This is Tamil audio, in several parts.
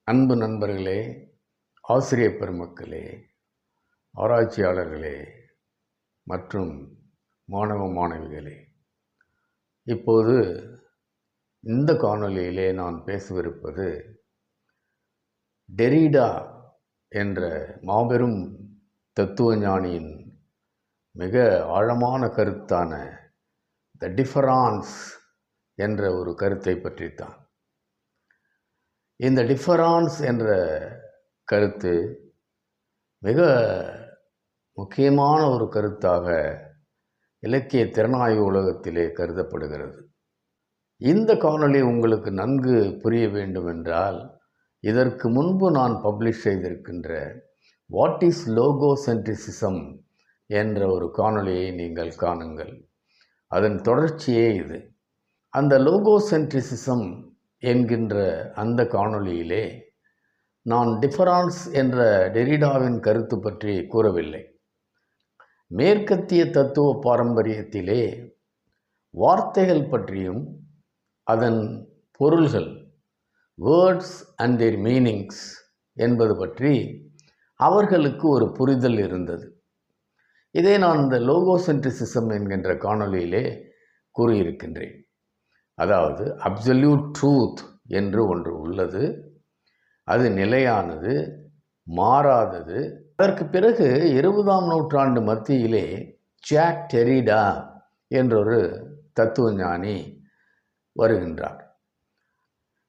அன்பு நண்பர்களே, ஆசிரியர் பெருமக்களே, ஆராய்ச்சியாளர்களே மற்றும் மாணவ மாணவிகளே, இப்போது இந்த காணொளியிலே நான் பேசவிருப்பது டெரிடா என்ற மாபெரும் தத்துவஞானியின் மிக ஆழமான கருத்தான த டிஃபரான்ஸ் என்ற ஒரு கருத்தை பற்றித்தான். இந்த டிஃபரான்ஸ் என்ற கருத்து மிக முக்கியமான ஒரு கருத்தாக இலக்கிய திறனாய்வு உலகத்திலே கருதப்படுகிறது. இந்த காணொளி உங்களுக்கு நன்கு புரிய வேண்டுமென்றால் இதற்கு முன்பு நான் பப்ளிஷ் செய்திருக்கின்ற வாட் இஸ் லோகோசென்ட்ரிசிசம் என்ற ஒரு காணொளியை நீங்கள் காணுங்கள். அதன் தொடர்ச்சியே இது. அந்த லோகோசென்ட்ரிசிசம் என்கின்ற அந்த காணொளியிலே நான் டிஃபரான்ஸ் என்ற டெரிடாவின் கருத்து பற்றி கூறவில்லை. மேற்கத்திய தத்துவ பாரம்பரியத்திலே வார்த்தைகள் பற்றியும் அதன் பொருள்கள், வேர்ட்ஸ் அண்ட் தேர் மீனிங்ஸ் என்பது பற்றி அவர்களுக்கு ஒரு புரிதல் இருந்தது. இதை நான் இந்த லோகோசென்ட்ரிசிசம் என்கின்ற காணொளியிலே கூறியிருக்கின்றேன். அதாவது அப்சல்யூட் ட்ரூத் என்று ஒன்று உள்ளது, அது நிலையானது, மாறாதது. அதற்கு பிறகு 20ஆம் நூற்றாண்டு மத்தியிலே ஜாக் டெரிடா என்றொரு தத்துவஞானி வருகின்றார்.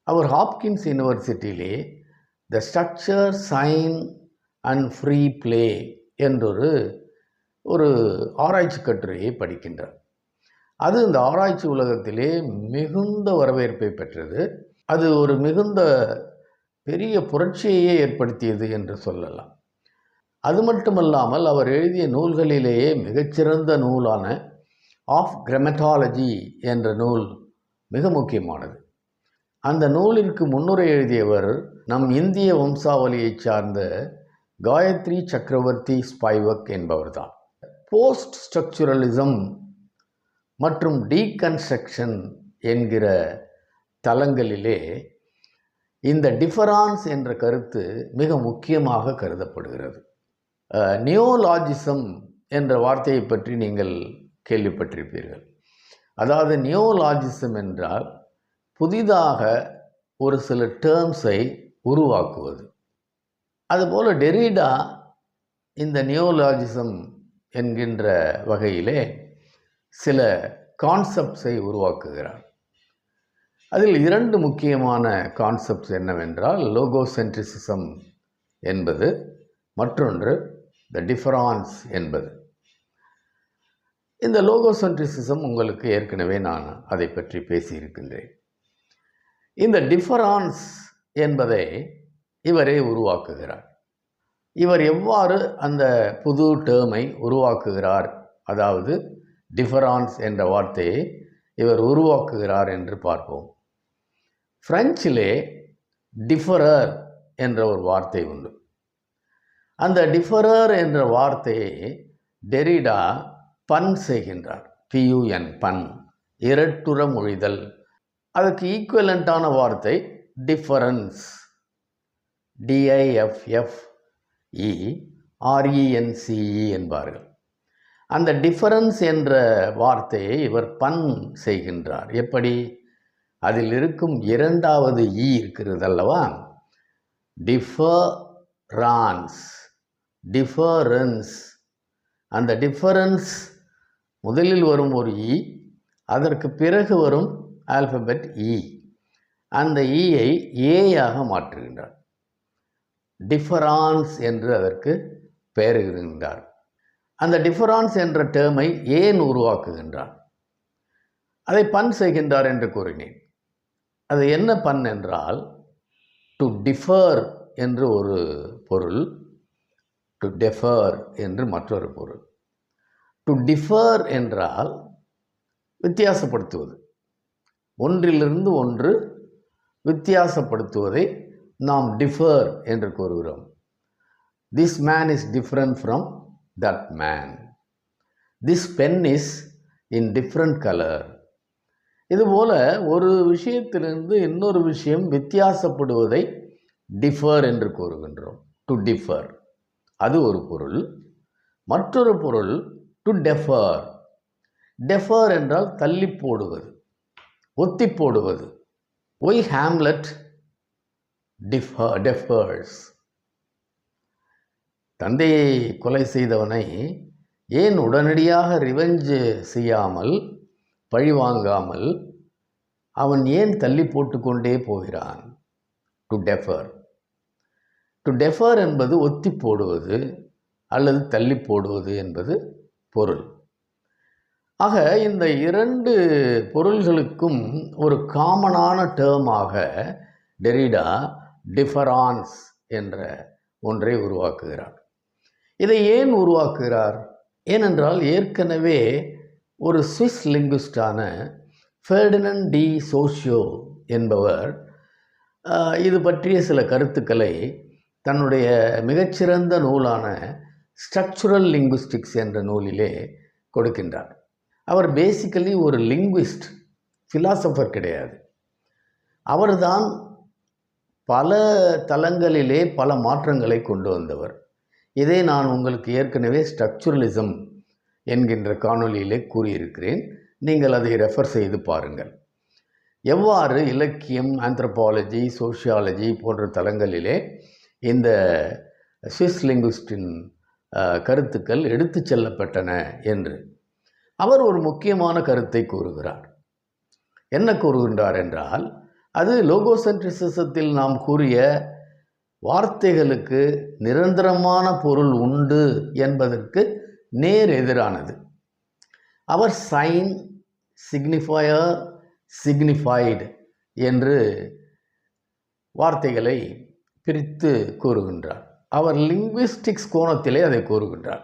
அவர் ஹாப்கின்ஸ் யூனிவர்சிட்டியிலே the structure, sign and free play என்றொரு ஆராய்ச்சி கட்டுரையை படிக்கின்றார். அது இந்த ஆராய்ச்சி உலகத்திலே மிகுந்த வரவேற்பை பெற்றது. அது ஒரு மிகுந்த பெரிய புரட்சியையே ஏற்படுத்தியது என்று சொல்லலாம். அது மட்டுமல்லாமல் அவர் எழுதிய நூல்களிலேயே மிகச்சிறந்த நூலான ஆஃப் கிராமட்டாலஜி என்ற நூல் மிக முக்கியமானது. அந்த நூலிற்கு முன்னுரை எழுதியவர் நம் இந்திய வம்சாவளியை சார்ந்த காயத்ரி சக்கரவர்த்தி ஸ்பைவக் என்பவர்தான். போஸ்ட் ஸ்ட்ரக்சுரலிசம் மற்றும் டீகன்ஸ்ட்ரக்ஷன் என்கிற தளங்களிலே இந்த டிஃபரான்ஸ் என்ற கருத்து மிக முக்கியமாக கருதப்படுகிறது. நியோலாஜிசம் என்ற வார்த்தையை பற்றி நீங்கள் கேள்விப்பட்டிருப்பீர்கள். அதாவது நியோலாஜிசம் என்றால் புதிதாக ஒரு சில டேர்ம்ஸை உருவாக்குவது. அதுபோல் டெரிடா இந்த நியோலாஜிசம் என்கின்ற வகையிலே சில கான்செப்ட்ஸை உருவாக்குகிறார். அதில் 2 முக்கியமான கான்செப்ட்ஸ் என்னவென்றால் லோகோசென்ட்ரிசிசம் என்பது, மற்றொன்று த டிஃபரான்ஸ் என்பது. இந்த லோகோசென்ட்ரிசிசம் உங்களுக்கு ஏற்கனவே நான் அதை பற்றி பேசியிருக்கின்றேன். இந்த டிஃபரான்ஸ் என்பதை இவரே உருவாக்குகிறார். இவர் எவ்வாறு அந்த புது டேர்மை உருவாக்குகிறார், அதாவது டிஃபரான்ஸ் என்ற வார்த்தையை இவர் உருவாக்குகிறார் என்று பார்ப்போம். பிரெஞ்சிலே டிஃபரர் என்ற ஒரு வார்த்தை உண்டு. அந்த டிஃபரர் என்ற வார்த்தையை டெரிடா பன் செய்கின்றார். PUN, பன், இரட்டுற மொழிதல். அதுக்கு ஈக்குவலண்ட்டான வார்த்தை டிஃபரன்ஸ், DIFFERENCE என்பார்கள். அந்த டிஃபரன்ஸ் என்ற வார்த்தையை இவர் பன் செய்கின்றார். எப்படி? அதில் இருக்கும் 2வது இருக்கிறது அல்லவா, டிஃபரன்ஸ். அந்த டிஃபரன்ஸ் முதலில் வரும் ஒரு அதற்கு பிறகு வரும் ஆல்பபெட் அந்த ஈயை ஏயாக மாற்றுகின்றார். டிஃபரான்ஸ் என்று அதற்கு பெயரிடுகின்றார். அந்த டிஃபரான்ஸ் என்ற டேர்மை ஏன் உருவாக்குகின்றார்? அதை பன் செய்கின்றார் என்று கூறினேன். அது என்ன பன் என்றால், டு டிஃபர் என்று ஒரு பொருள், டு டெஃபர் என்று மற்றொரு பொருள். டு டிஃபர் என்றால் வித்தியாசப்படுத்துவது, ஒன்றிலிருந்து ஒன்று வித்தியாசப்படுத்துவதை நாம் டிஃபர் என்று கூறுகிறோம். This man is different from that man. This pen is in different color. இதுபோல ஒரு விஷயத்திலிருந்து இன்னொரு விஷயம் வித்தியாசப்படுவதை டிஃபர் என்று கூறுகின்றோம். டு டிஃபர் அது ஒரு பொருள். மற்றொரு பொருள் டு டெஃபர். டெஃபர் என்றால் தள்ளி போடுவது, ஒத்தி போடுவது. Why Hamlet defers. தந்தையை கொலை செய்தவனை ஏன் உடனடியாக ரிவெஞ்ச் செய்யாமல், பழிவாங்காமல் அவன் ஏன் தள்ளி போட்டுக்கொண்டே போகிறான்? To defer. டு டெஃபர் என்பது ஒத்தி போடுவது அல்லது தள்ளி போடுவது என்பது பொருள். ஆக இந்த இரண்டு பொருள்களுக்கும் ஒரு காமனான டேர்மாக டெரிடா டிஃபரான்ஸ் என்ற ஒன்றை உருவாக்குகிறார். இதை ஏன் உருவாக்குகிறார்? ஏனென்றால் ஏற்கனவே ஒரு சுவிஸ் லிங்குவிஸ்டான ஃபெர்டினண்ட் டி சோஷியோ என்பவர் இது பற்றிய சில கருத்துக்களை தன்னுடைய மிகச்சிறந்த நூலான ஸ்ட்ரக்சுரல் லிங்குவிஸ்டிக்ஸ் என்ற நூலிலே கொடுக்கின்றார். அவர் பேசிக்கலி ஒரு லிங்குவிஸ்ட், ஃபிலாசபர் கிடையாது. அவர்தான் பல தளங்களிலே பல மாற்றங்களை கொண்டு வந்தவர். இதை நான் உங்களுக்கு ஏற்கனவே ஸ்ட்ரக்சுரலிசம் என்கின்ற காணொலியிலே கூறியிருக்கிறேன். நீங்கள் அதை ரெஃபர் செய்து பாருங்கள். எவ்வாறு இலக்கியம், ஆந்த்ரோபாலஜி, சோஷியாலஜி போன்ற தளங்களிலே இந்த சுவிஸ் லிங்குவிஸ்டின் கருத்துக்கள் எடுத்து செல்லப்பட்டன என்று அவர் ஒரு முக்கியமான கருத்தை கூறுகிறார். என்ன கூறுகின்றார் என்றால், அது லோகோசென்ட்ரிசிசத்தில் நாம் கூறிய வார்த்தைகளுக்கு நிரந்தரமான பொருள் உண்டு என்பதற்கு நேர் எதிரானது. அவர் சைன், சிக்னிஃபயர், சிக்னிஃபைடு என்று வார்த்தைகளை பிரித்து கூறுகின்றார். அவர் லிங்குவிஸ்டிக்ஸ் கோணத்திலே அதை கூறுகின்றார்.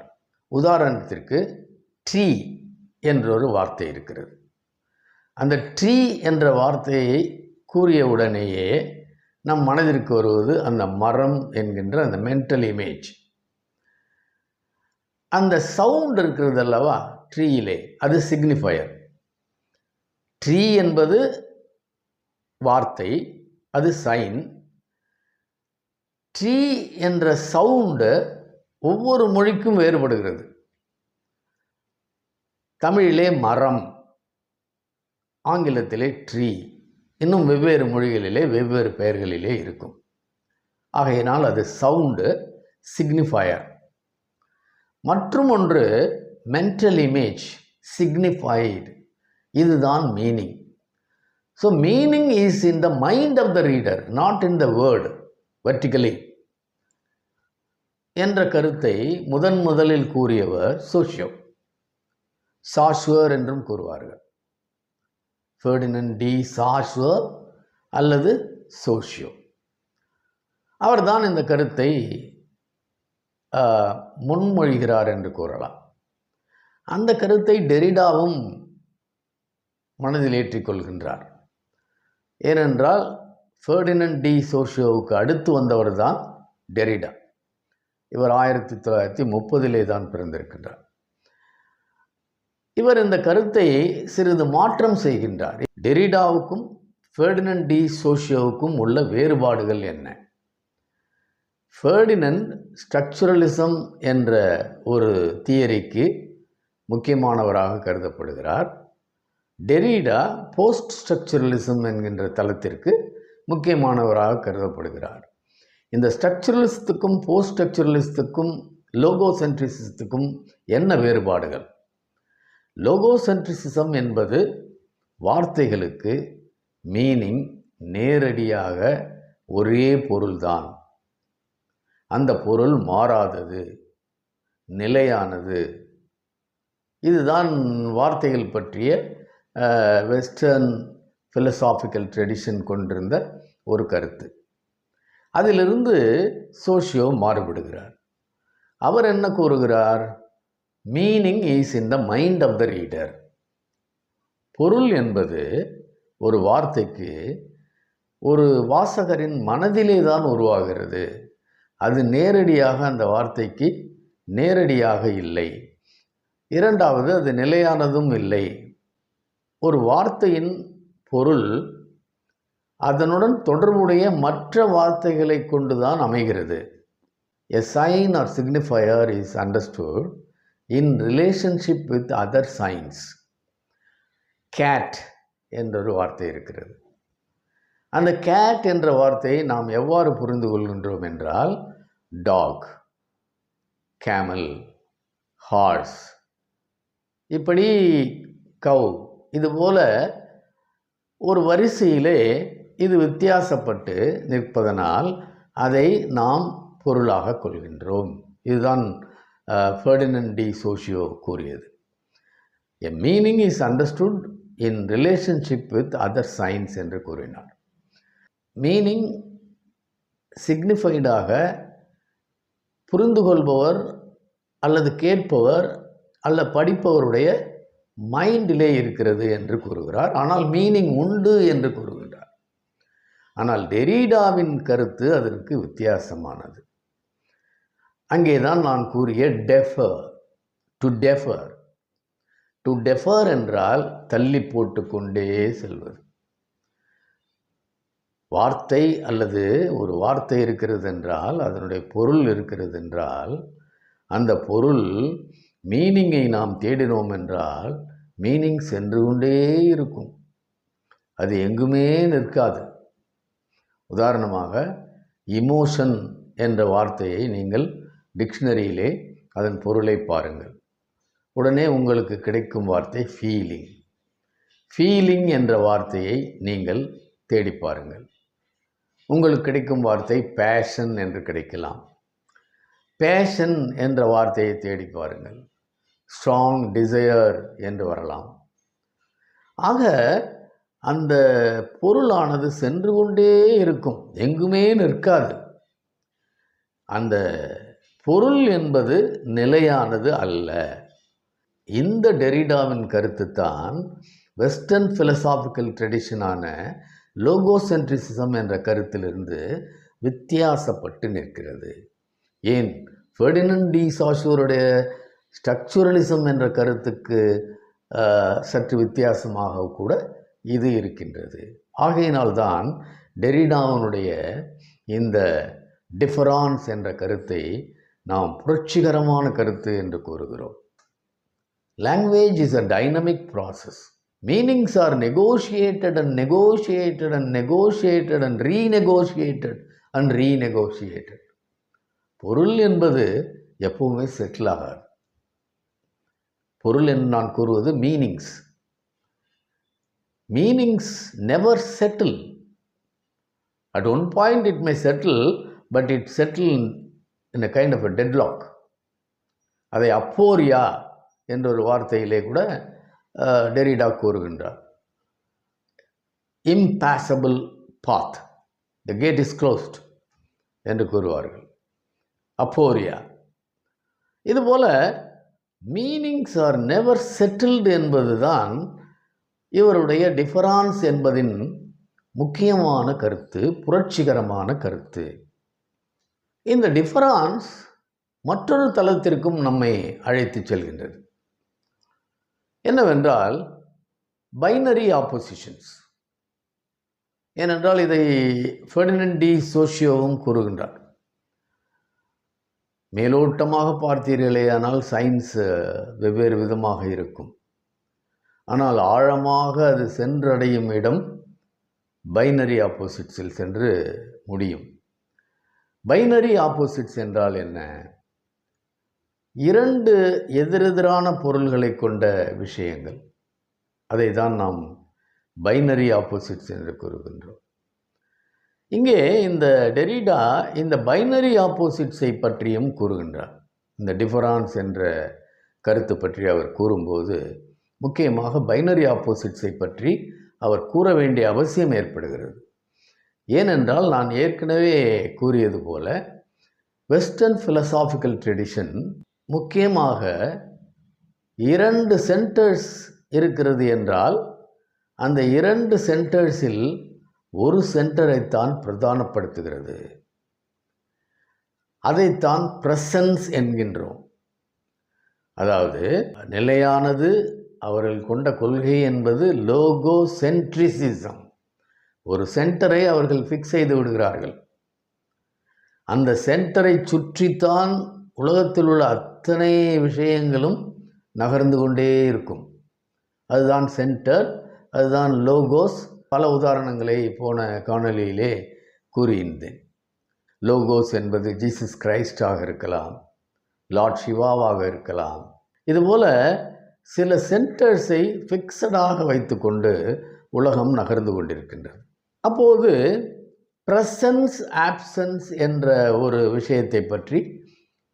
உதாரணத்திற்கு ட்ரீ என்றொரு வார்த்தை இருக்கிறது. அந்த ட்ரீ என்ற வார்த்தையை கூறிய உடனேயே நம் மனதிற்கு வருவது அந்த மரம் என்கின்ற அந்த மென்டல் இமேஜ். அந்த சவுண்ட் இருக்கிறது அல்லவா ட்ரீயிலே, அது சிக்னிஃபயர். ட்ரீ என்பது வார்த்தை, அது சைன். ட்ரீ என்ற சவுண்டு ஒவ்வொரு மொழிக்கும் வேறுபடுகிறது. தமிழிலே மரம், ஆங்கிலத்திலே ட்ரீ, இன்னும் வெவ்வேறு மொழிகளிலே வெவ்வேறு பெயர்களிலே இருக்கும். ஆகையினால் அது சவுண்டு, சிக்னிஃபயர். மற்றும் ஒன்று மென்டல் இமேஜ், சிக்னிஃபைடு. இதுதான் meaning. So meaning is in the mind of the reader, not in the word vertically என்ற கருத்தை முதலில் கூறியவர் சோஷியோ. சாஷ்வர் என்றும் கூறுவார்கள். ஃபெர்டினண்ட் டி சாஷ்வர் அல்லது சோஷியோ. அவர்தான் இந்த கருத்தை முன்மொழிகிறார் என்று கூறலாம். அந்த கருத்தை டெரிடாவும் மனதில் ஏற்றிக்கொள்கின்றார். ஏனென்றால் ஃபெர்டினண்ட் டி சோஷியோவுக்கு அடுத்து வந்தவர் தான் டெரிடா. இவர் 1930 தான் பிறந்திருக்கின்றார். இவர் இந்த கருத்தை சிறிது மாற்றம் செய்கின்றார். டெரிடாவுக்கும் ஃபெர்டினண்ட் டி சோஷியோவுக்கும் உள்ள வேறுபாடுகள் என்ன? ஃபெர்டினண்ட் ஸ்ட்ரக்சுரலிசம் என்ற ஒரு தியரிக்கு முக்கியமானவராக கருதப்படுகிறார். டெரிடா போஸ்ட் ஸ்ட்ரக்சுரலிசம் என்கின்ற தளத்திற்கு முக்கியமானவராக கருதப்படுகிறார். இந்த ஸ்ட்ரக்சுரலிசத்துக்கும் போஸ்ட் ஸ்ட்ரக்சுரலிசத்துக்கும் லோகோசென்ட்ரிசிசத்துக்கும் என்ன வேறுபாடுகள்? லோகோசென்ட்ரிசிசம் என்பது வார்த்தைகளுக்கு மீனிங் நேரடியாக ஒரே பொருள்தான். அந்த பொருள் மாறாதது, நிலையானது. இதுதான் வார்த்தைகள் பற்றிய வெஸ்டர்ன் ஃபிலசாபிக்கல் ட்ரெடிஷன் கொண்டிருந்த ஒரு கருத்து. அதிலிருந்து சோஷியோ மாறுபடுகிறார். அவர் என்ன கூறுகிறார்? Meaning is in the mind of the reader. பொருள் என்பது ஒரு வார்த்தைக்கு ஒரு வாசகரின் மனதிலே தான் உருவாகிறது. அது நேரடியாக அந்த வார்த்தைக்கு நேரடியாக இல்லை. இரண்டாவது, அது நிலையானதும் இல்லை. ஒரு வார்த்தையின் பொருள் அதனுடன் தொடர்புடைய மற்ற வார்த்தைகளை கொண்டுதான் அமைகிறது. A sign or signifier is understood in relationship with other signs. Cat என்றொரு வார்த்தை இருக்கிறது. அந்த கேட் என்ற வார்த்தையை நாம் எவ்வாறு புரிந்து கொள்கின்றோம் என்றால், டாக், கேமல், ஹார்ஸ், இப்படி கவ், இதுபோல ஒரு வரிசையிலே இது வித்தியாசப்பட்டு நிற்பதனால் அதை நாம் பொருளாக கொள்கின்றோம். இதுதான் ஃபெர்டினண்ட் டி சோஷியோ கூறியது. A meaning is understood in relationship with other signs என்று கூறினார். மீனிங் சிக்னிஃபைடாக புரிந்து கொள்பவர் அல்லது கேட்பவர் அல்ல படிப்பவருடைய மைண்டிலே இருக்கிறது என்று கூறுகிறார். ஆனால் மீனிங் உண்டு என்று கூறுகின்றார். ஆனால் டெரிடாவின் கருத்து அதற்கு வித்தியாசமானது. அங்கேதான் நான் கூறிய defer, to defer. To defer என்றால் தள்ளி போட்டு கொண்டே செல்வது. வார்த்தை அல்லது ஒரு வார்த்தை இருக்கிறது என்றால், அதனுடைய பொருள் இருக்கிறது என்றால், அந்த பொருள் மீனிங்கை நாம் தேடினோம் என்றால் மீனிங் சென்று கொண்டே இருக்கும். அது எங்குமே நிற்காது. உதாரணமாக இமோஷன் என்ற வார்த்தையை நீங்கள் டிக்ஷனரியிலே அதன் பொருளை பாருங்கள். உடனே உங்களுக்கு கிடைக்கும் வார்த்தை ஃபீலிங். ஃபீலிங் என்ற வார்த்தையை நீங்கள் தேடி பாருங்கள். உங்களுக்கு கிடைக்கும் வார்த்தை பேஷன் என்று கிடைக்கலாம். பேஷன் என்ற வார்த்தையை தேடி பாருங்கள். ஸ்ட்ராங் டிசையர் என்று வரலாம். ஆக அந்த பொருளானது சென்று கொண்டே இருக்கும், எங்குமே நிற்காது. அந்த பொருள் என்பது நிலையானது அல்ல. இந்த டெரிடாவின் கருத்து தான் வெஸ்டர்ன் ஃபிலசாபிக்கல் ட்ரெடிஷனான லோகோசென்ட்ரிசிசம் என்ற கருத்திலிருந்து வித்தியாசப்பட்டு நிற்கிறது. ஏன் ஃபெர்டினண்ட் டி சாஷூருடைய ஸ்ட்ரக்சுரலிசம் என்ற கருத்துக்கு சற்று வித்தியாசமாக கூட இது இருக்கின்றது. ஆகையினால்தான் டெரிடாவினுடைய இந்த டிஃபரான்ஸ் என்ற கருத்தை நாம் புரட்சிகரமான கருத்து என்று கூறுகிறோம். Language is a dynamic process. Meanings are negotiated and negotiated and negotiated and renegotiated and renegotiated. பொருள் என்பது எப்பவுமே செட்டில் ஆகாது. பொருள் என்று நான் கூறுவது meanings. Meanings never settle. At one point it may settle, but it settle in a kind of a deadlock. அதை அப்போரியா என்ற ஒரு வார்த்தையிலே கூட டெரிடா கூறுகின்றார். இம்பாசபிள் பாத், த கேட் இஸ் க்ளோஸ்ட் என்று கூறுவார்கள். அப்போரியா. இதுபோல மீனிங்ஸ் ஆர் நெவர் செட்டில்டு என்பதுதான் இவருடைய டிஃபரான்ஸ் என்பதின் முக்கியமான கருத்து, புரட்சிகரமான கருத்து. இந்த டிஃபரான்ஸ் மற்றொரு தளத்திற்கும் நம்மை அழைத்து செல்கின்றது. என்னவென்றால் பைனரி ஆப்போசிஷன்ஸ். ஏனென்றால் இதை ஃபெர்டினண்ட் டி சோஷியோவும் கூறுகின்றார். மேலோட்டமாக பார்த்தீர்களேயானால் சயின்ஸ் வெவ்வேறு விதமாக இருக்கும். ஆனால் ஆழமாக அது சென்றடையும் இடம் பைனரி ஆப்போசிட்ஸில் சென்று முடியும். பைனரி ஆப்போசிட்ஸ் என்றால் என்ன? இரண்டு எதிரெதிரான பொருள்களை கொண்ட விஷயங்கள். அதை தான் நாம் பைனரி ஆப்போசிட்ஸ் என்று கூறுகின்றோம். இங்கே இந்த டெரிடா இந்த பைனரி ஆப்போசிட்ஸை பற்றியும் கூறுகின்றார். இந்த டிஃபரான்ஸ் என்ற கருத்து பற்றி அவர் கூறும்போது முக்கியமாக பைனரி ஆப்போசிட்ஸை பற்றி அவர் கூற வேண்டிய அவசியம் ஏற்படுகிறது. ஏனென்றால் நான் ஏற்கனவே கூறியது போல வெஸ்டர்ன் ஃபிலசாபிக்கல் ட்ரெடிஷன் முக்கியமாக இரண்டு சென்டர்ஸ் இருக்கிறது என்றால் அந்த இரண்டு சென்டர்ஸில் ஒரு சென்டரைத்தான் பிரதானப்படுத்துகிறது. அதைத்தான் பிரசன்ஸ் என்கின்றோம். அதாவது நிலையானது அவர்கள் கொண்ட கொள்கை என்பது லோகோசென்ட்ரிசிசம். ஒரு சென்டரை அவர்கள் ஃபிக்ஸ் செய்து விடுகிறார்கள். அந்த சென்டரை சுற்றித்தான் உலகத்தில் உள்ள அத்தனை விஷயங்களும் நகர்ந்து கொண்டே இருக்கும். அதுதான் சென்டர், அதுதான் லோகோஸ். பல உதாரணங்களை போன காணொலியிலே கூறியிருந்தேன். லோகோஸ் என்பது ஜீசஸ் கிரைஸ்டாக இருக்கலாம், லார்ட் சிவாவாக இருக்கலாம். இதுபோல் சில சென்டர்ஸை ஃபிக்ஸடாக வைத்துக்கொண்டு உலகம் நகர்ந்து கொண்டிருக்கின்றது. அப்போது ப்ரெசன்ஸ் ஆப்சன்ஸ் என்ற ஒரு விஷயத்தை பற்றி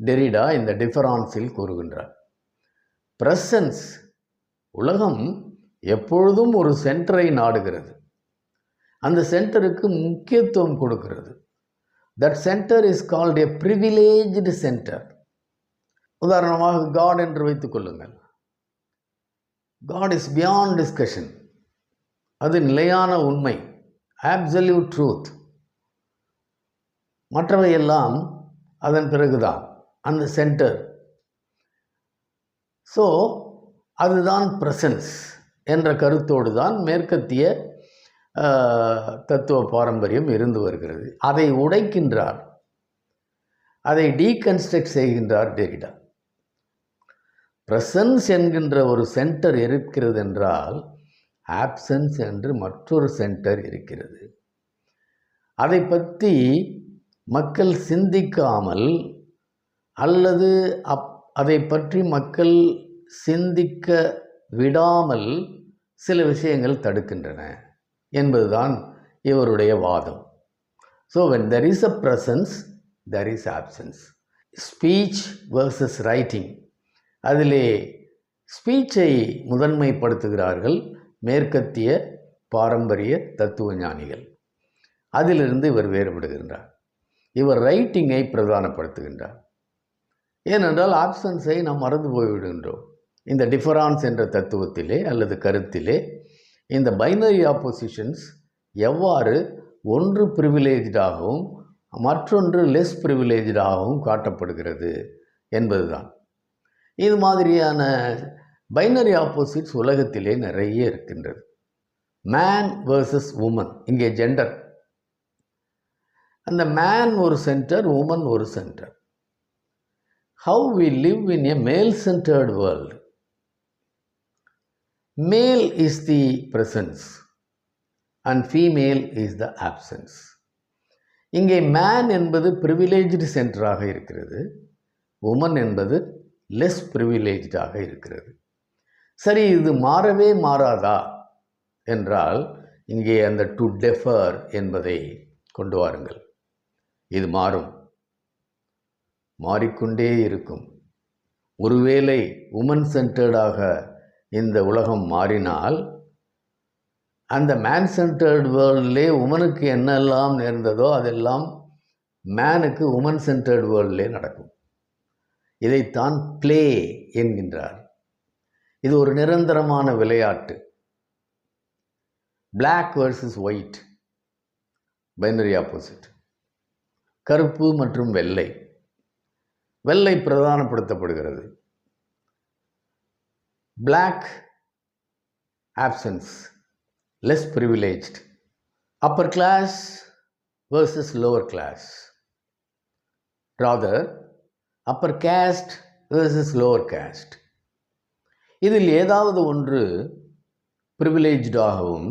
டெரிடா இந்த டிஃபரான்ஸில் கூறுகின்றார். ப்ரெசன்ஸ், உலகம் எப்பொழுதும் ஒரு சென்டரை நாடுகிறது, அந்த சென்டருக்கு முக்கியத்துவம் கொடுக்கிறது. That centre is called a privileged centre. உதாரணமாக காட் என்று வைத்துக் கொள்ளுங்கள். God is beyond discussion. அது நிலையான உண்மை, absolute truth. மற்றவையெல்லாம் அதன் பிறகுதான் அந்த சென்டர். ஸோ அதுதான் ப்ரெசன்ஸ் என்ற கருத்தோடு தான் மேற்கத்திய தத்துவ பாரம்பரியம் இருந்து வருகிறது. அதை உடைக்கின்றார், அதை டீகன்ஸ்ட்ரக்ட் செய்கின்றார் டெரிடா. ப்ரெசன்ஸ் என்கின்ற ஒரு சென்டர் இருக்கிறது என்றால் ஆப்சன்ஸ் என்று மற்றொரு சென்டர் இருக்கிறது. அதை பற்றி மக்கள் சிந்திக்காமல் அல்லது அதை பற்றி மக்கள் சிந்திக்க விடாமல் சில விஷயங்கள் தடுக்கின்றன என்பதுதான் இவருடைய வாதம். So when there is a presence, there is absence. Speech versus writing. அதிலே ஸ்பீச்சை முதன்மைப்படுத்துகிறார்கள் மேற்கத்திய பாரம்பரிய தத்துவ ஞானிகள். அதிலிருந்து இவர் வேறுபடுகின்றார். இவர் ரைட்டிங்கை பிரதானப்படுத்துகின்றார். ஏனென்றால் ஆப்சன்ஸை நாம் மறந்து போய்விடுகின்றோம். இந்த டிஃபரான்ஸ் என்ற தத்துவத்திலே அல்லது கருத்திலே இந்த பைனரி ஆப்போசிஷன்ஸ் எவ்வாறு ஒன்று ப்ரிவிலேஜ்டாகவும் மற்றொன்று லெஸ் ப்ரிவிலேஜ்டாகவும் காட்டப்படுகிறது என்பதுதான். இது மாதிரியான பைனரி ஆப்போசிட்ஸ் உலகத்திலே நிறைய இருக்கின்றது. மேன் வர்சஸ் உமன், இங்கே ஜெண்டர். அந்த மேன் ஒரு சென்டர், உமன் ஒரு centre. How we live in a male-centered world. Male is the presence and female is the absence. இங்கே மேன் என்பது ப்ரிவிலேஜ்டு சென்டராக இருக்கிறது, உமன் என்பது லெஸ் ப்ரிவிலேஜ்டாக இருக்கிறது. சரி, இது மாறவே மாறாதா என்றால் இங்கே அந்த டு டெஃபர் என்பதை கொண்டு வாருங்கள். இது மாறும், மாறிக்கொண்டே இருக்கும். ஒருவேளை உமன் சென்டர்டாக இந்த உலகம் மாறினால் அந்த மேன் சென்டர்டு வேர்ல்ட்லே உமனுக்கு என்னெல்லாம் நேர்ந்ததோ அதெல்லாம் மேனுக்கு உமன் சென்டர்டு வேர்ல்ட்லே நடக்கும். இதைத்தான் ப்ளே என்கின்றார். இது ஒரு நிரந்தரமான விளையாட்டு. Black versus white, binary opposite. கருப்பு மற்றும் வெள்ளை. வெள்ளை பிரதானப்படுத்தப்படுகிறது. Black options, less privileged. Upper class versus lower class. Rather, upper caste versus lower caste. இதில் ஏதாவது ஒன்று ப்ரிவிலேஜ்டாகவும்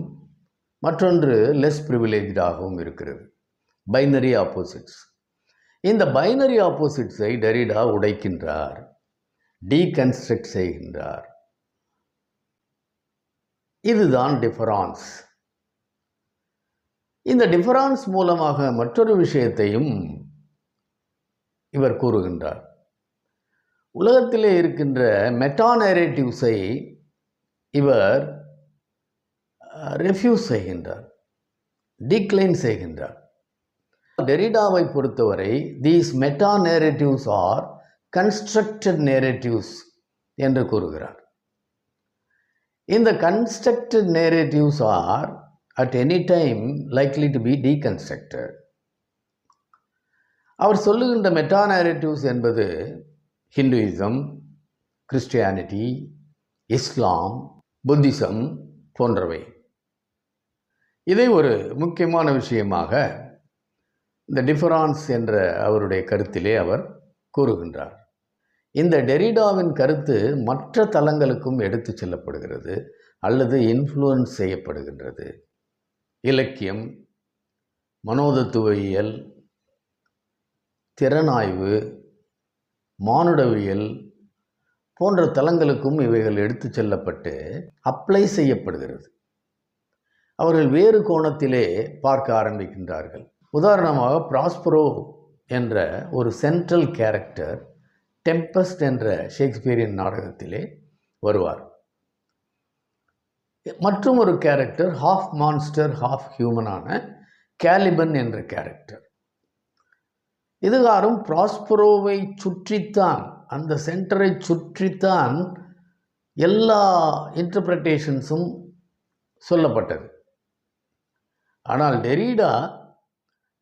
மற்றொன்று லெஸ் ப்ரிவிலேஜ்டாகவும் இருக்கிறது. Binary opposites. இந்த பைனரி ஆப்போசிட்ஸை டெரிடா உடைக்கின்றார், டீகன்ஸ்ட்ரக்ட் செய்கின்றார். இதுதான் டிஃபரான்ஸ். இந்த டிஃபரான்ஸ் மூலமாக மற்றொரு விஷயத்தையும் இவர் கூறுகின்றார். உலகத்திலே இருக்கின்ற மெட்டா நேரேட்டிவ்ஸை இவர் ரெஃப்யூஸ் செய்கின்றார், டிக்ளைன் செய்கின்றார். டெரிடாவை பொறுத்தவரை these meta narratives R constructed narratives என்று கூறுகிறார். இந்த constructed narratives are at any time likely to be deconstructed. அவர் சொல்லுகின்ற மெட்டா நேரேட்டிவ்ஸ் என்பது ஹிந்துயிசம், கிறிஸ்டியானிட்டி, இஸ்லாம், புத்திசம் போன்றவை. இதை ஒரு முக்கியமான விஷயமாக இந்த டிஃபரான்ஸ் என்ற அவருடைய கருத்திலே அவர் கூறுகின்றார். இந்த டெரிடாவின் கருத்து மற்ற தளங்களுக்கும் எடுத்து செல்லப்படுகிறது அல்லது இன்ஃப்ளூயன்ஸ் செய்யப்படுகின்றது. இலக்கியம், மனோதத்துவியல், திறனாய்வு, மானுடவியல் போன்ற தளங்களுக்கும் இவைகள் எடுத்து செல்லப்பட்டு அப்ளை செய்யப்படுகிறது. அவர்கள் வேறு கோணத்திலே பார்க்க ஆரம்பிக்கின்றார்கள். உதாரணமாக ப்ராஸ்பரோ என்ற ஒரு சென்ட்ரல் கேரக்டர் டெம்பஸ்ட் என்ற ஷேக்ஸ்பியரின் நாடகத்திலே வருவார். மற்றும் ஒரு கேரக்டர் ஹாஃப் மான்ஸ்டர் ஹாஃப் ஹியூமனான கேலிபன் என்ற கேரக்டர். இதுகாரும் ப்ராஸ்பரோவை சுற்றித்தான், அந்த சென்டரை சுற்றித்தான் எல்லா இன்டர்பிரட்டேஷன்ஸும் சொல்லப்பட்டது. ஆனால் டெரிடா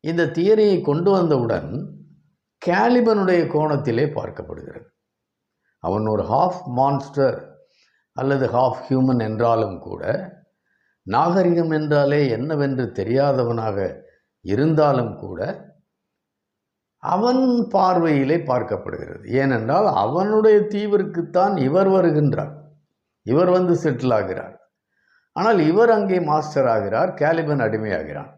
இந்த தியரியை கொண்டு வந்தவுடன் கேலிபனுடைய கோணத்திலே பார்க்கப்படுகிறது. அவன் ஒரு ஹாஃப் மான்ஸ்டர் அல்லது ஹாஃப் ஹியூமன் என்றாலும் கூட, நாகரிகம் என்றாலே என்னவென்று தெரியாதவனாக இருந்தாலும் கூட அவன் பார்வையிலே பார்க்கப்படுகிறது. ஏனென்றால் அவனுடைய தீவிற்குத்தான் இவர் வருகின்றார், இவர் வந்து செட்டில் ஆகிறார். ஆனால் இவர் அங்கே மாஸ்டர் ஆகிறார், கேலிபன் அடிமையாகிறான்.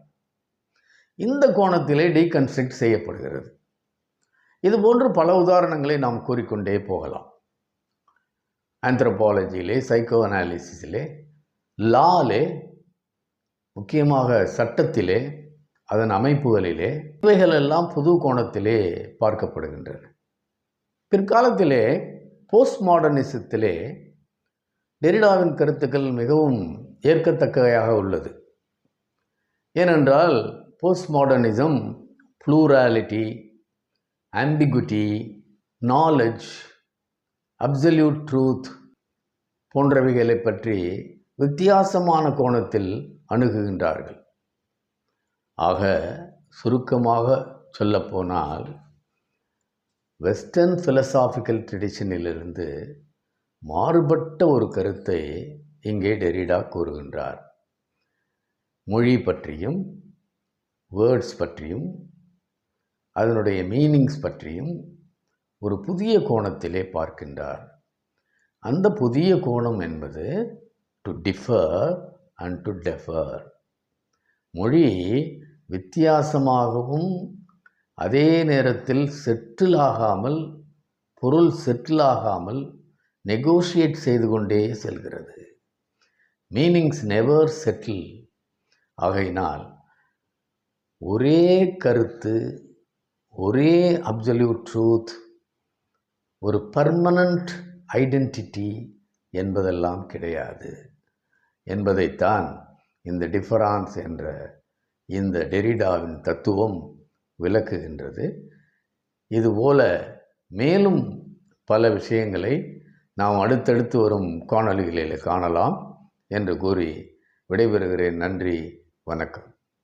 இந்த கோணத்திலே டீகன்ஸ்ட்ரக்ட் செய்யப்படுகிறது. இதுபோன்று பல உதாரணங்களை நாம் கூறிக்கொண்டே போகலாம். ஆந்த்ரோபாலஜியிலே, சைக்கோ அனாலிசிஸிலே, லாலே, முக்கியமாக சட்டத்திலே, அதன் அமைப்புகளிலே இவைகளெல்லாம் புது கோணத்திலே பார்க்கப்படுகின்றன. பிற்காலத்திலே போஸ்ட் மாடர்னிசத்திலே டெரிடாவின் கருத்துக்கள் மிகவும் ஏற்கத்தக்கையாக உள்ளது. ஏனென்றால் post modernism plurality, ambiguity, knowledge, absolute truth போன்றவைகளை பற்றி வித்தியாசமான கோணத்தில் அணுகுகின்றார்கள். ஆக சுருக்கமாக சொல்லப்போனால், வெஸ்டர்ன் ஃபிலசாபிக்கல் ட்ரெடிஷனிலிருந்து மாறுபட்ட ஒரு கருத்தை இங்கே டெரிடா கூறுகின்றார். மொழி பற்றியும், வேர்ட்ஸ் பற்றியும், அதனுடைய மீனிங்ஸ் பற்றியும் ஒரு புதிய கோணத்திலே பார்க்கின்றார். அந்த புதிய கோணம் என்பது to differ and to defer. மொழி வித்தியாசமாகவும் அதே நேரத்தில் செட்டில் ஆகாமல், பொருள் செட்டில் ஆகாமல் நெகோஷியேட் செய்து கொண்டே செல்கிறது. Meanings never settle. ஆகையினால் ஒரே கருத்து, ஒரே அப்சல்யூட் ட்ரூத், ஒரு பர்மனண்ட் ஐடென்டிட்டி என்பதெல்லாம் கிடையாது என்பதைத்தான் இந்த டிஃபரான்ஸ் என்ற இந்த டெரிடாவின் தத்துவம் விளக்குகின்றது. இதுபோல மேலும் பல விஷயங்களை நாம் அடுத்தடுத்து வரும் காணொளிகளில் காணலாம் என்று கூறி விடைபெறுகிறேன். நன்றி, வணக்கம்.